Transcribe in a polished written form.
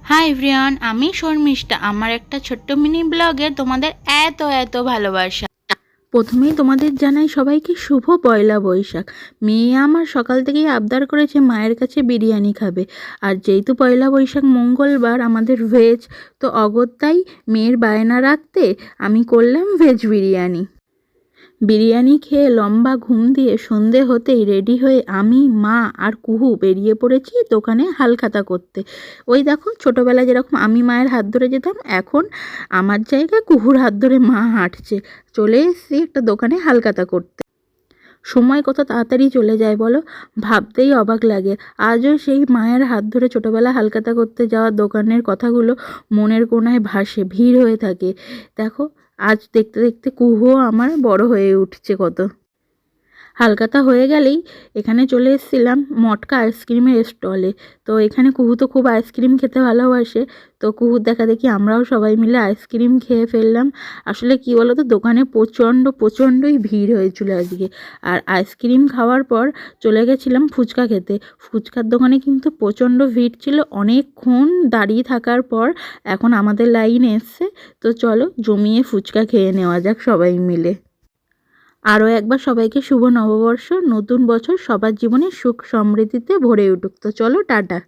Hi everyone, আমি শর্মিষ্ঠা। আমার একটা ছোট্ট মিনি ব্লগে তোমাদের এত এত ভালোবাসা। প্রথমেই তোমাদের জানাই সবাইকে শুভ পয়লা বৈশাখ। মেয়ে আমার সকাল থেকেই আবদার করেছে মায়ের কাছে বিরিয়ানি খাবে। আর যেহেতু পয়লা বৈশাখ মঙ্গলবার আমাদের ভেজ, তো অগত্যাই মেয়ের বায়না রাখতে আমি করলাম ভেজ বিরিয়ানি। বিরিয়ানি খেয়ে লম্বা ঘুম দিয়ে সন্ধে হতেই রেডি হয়ে আমি, মা আর কুহু বেরিয়ে পড়েছি দোকানে হালখাতা করতে। ওই দেখো, ছোটোবেলায় যেরকম আমি মায়ের হাত ধরে যেতাম, এখন আমার জায়গায় কুহুর হাত ধরে মা হাঁটছে। চলে এসেছি একটা দোকানে হালখাতা করতে। সময় কত তাড়াতাড়ি চলে যায় বলো, ভাবতেই অবাক লাগে। আজও সেই মায়ের হাত ধরে ছোটোবেলা হালখাতা করতে যাওয়া দোকানের কথাগুলো মনের কোণায় ভাসে, ভিড় হয়ে থাকে। দেখো, আজ দেখতে দেখতে কুহুও আমার বড় হয়ে উঠছে কত। হালখাতা হয়ে গেলেই এখানে চলে এসেছিলাম মটকা আইসক্রিমের স্টলে। তো এখানে কুহু তো খুব আইসক্রিম খেতে ভালোবাসে, তো কুহুর দেখা দেখি আমরাও সবাই মিলে আইসক্রিম খেয়ে ফেললাম। আসলে কি বলো তো, দোকানে প্রচণ্ডই ভিড় হয়েছিল আজকে। আর আইসক্রিম খাওয়ার পর চলে গেছিলাম ফুচকা খেতে। ফুচকার দোকানে কিন্তু প্রচণ্ড ভিড় ছিল, অনেকক্ষণ দাঁড়িয়ে থাকার পর এখন আমাদের লাইন এসছে। তো চলো জমিয়ে ফুচকা খেয়ে নেওয়া যাক সবাই মিলে। আরও একবার সবাইকে শুভ নববর্ষ, নতুন বছর সবার জীবনে সুখ সমৃদ্ধিতে ভরে উঠুক। তো চলো টাটা।